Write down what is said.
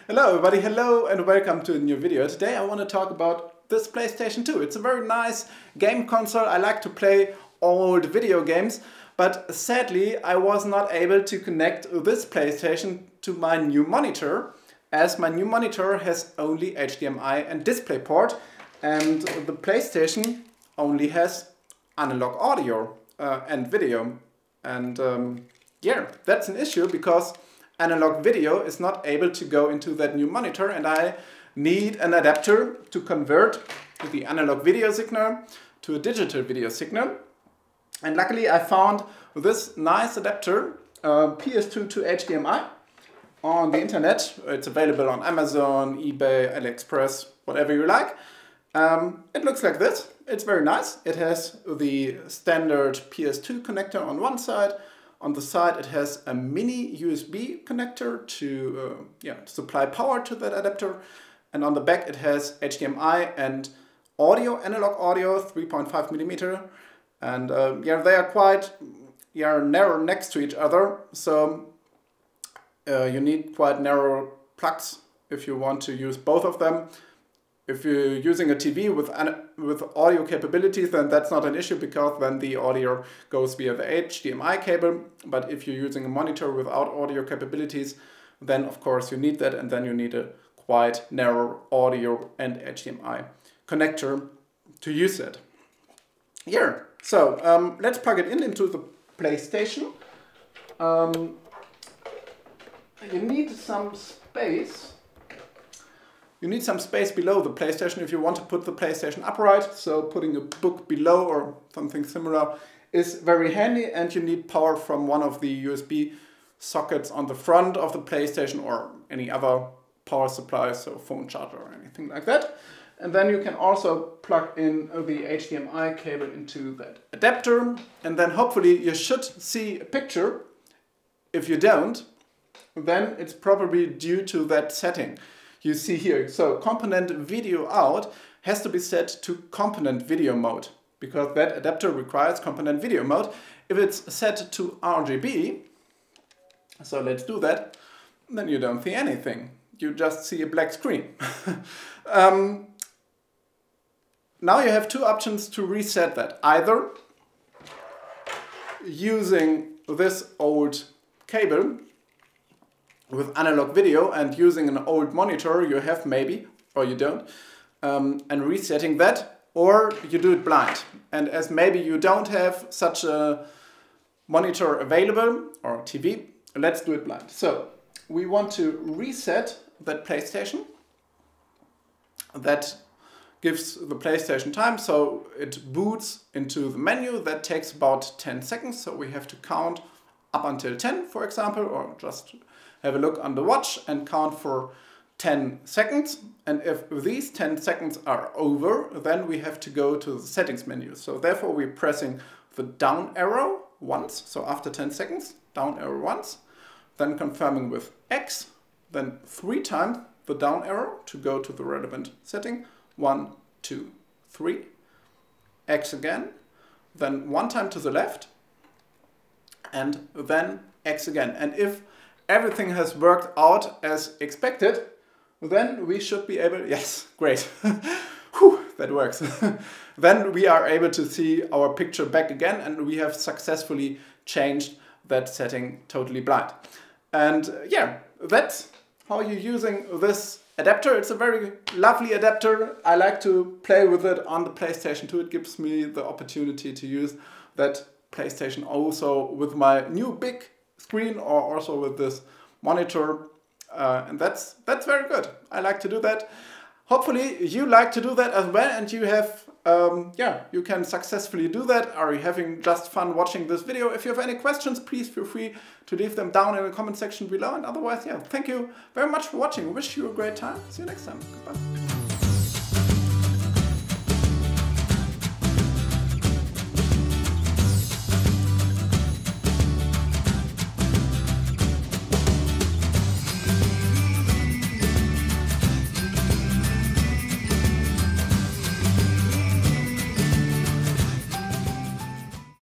Hello everybody, hello and welcome to a new video. Today I want to talk about this PlayStation 2. It's a very nice game console. I like to play old video games, but sadly I was not able to connect this PlayStation to my new monitor, as my new monitor has only HDMI and DisplayPort, and the PlayStation only has analog audio and video. And yeah, that's an issue because analog video is not able to go into that new monitor, and I need an adapter to convert the analog video signal to a digital video signal. And luckily I found this nice adapter, PS2 to HDMI, on the internet. It's available on Amazon, eBay, AliExpress, whatever you like. It looks like this. It's very nice. It has the standard PS2 connector on one side. On the side it has a mini USB connector to supply power to that adapter, and on the back it has HDMI and audio, analog audio, 3.5mm, and they are quite narrow next to each other, so you need quite narrow plugs if you want to use both of them. If you're using a TV with audio capabilities, then that's not an issue, because then the audio goes via the HDMI cable. But if you're using a monitor without audio capabilities, then of course you need that, and then you need a quite narrow audio and HDMI connector to use it. Here, so let's plug it into the PlayStation. You need some space. You need some space below the PlayStation if you want to put the PlayStation upright, so putting a book below or something similar is very handy, and you need power from one of the USB sockets on the front of the PlayStation or any other power supply, so phone charger or anything like that. And then you can also plug in the HDMI cable into that adapter, and then hopefully you should see a picture. If you don't, then it's probably due to that setting you see here. So component video out has to be set to component video mode, because that adapter requires component video mode. If it's set to RGB, so let's do that, then you don't see anything. You just see a black screen. Now you have two options to reset that. Either using this old cable with analog video and using an old monitor you have maybe, or you don't, and resetting that, or you do it blind. And as maybe you don't have such a monitor available, or TV, let's do it blind. So we want to reset that PlayStation. That gives the PlayStation time, so it boots into the menu. That takes about 10 seconds, so we have to count up until 10, for example, or just have a look on the watch and count for 10 seconds. And if these 10 seconds are over, then we have to go to the settings menu. So therefore we're pressing the down arrow once, so after 10 seconds, down arrow once, then confirming with X, then 3 times the down arrow to go to the relevant setting. 1, 2, 3, X again, then 1 time to the left, and then X again. And if everything has worked out as expected, then we should be able, yes, great, whew, that works. Then we are able to see our picture back again, and we have successfully changed that setting totally blind. And yeah, that's how you're using this adapter. It's a very lovely adapter. I like to play with it on the PlayStation 2. It gives me the opportunity to use that PlayStation also with my new big screen, or also with this monitor, and that's very good. I like to do that. Hopefully you like to do that as well, and you have you can successfully do that. Are you having just fun watching this video? If you have any questions, please feel free to leave them down in the comment section below, and otherwise, yeah, thank you very much for watching. Wish you a great time. See you next time. Goodbye.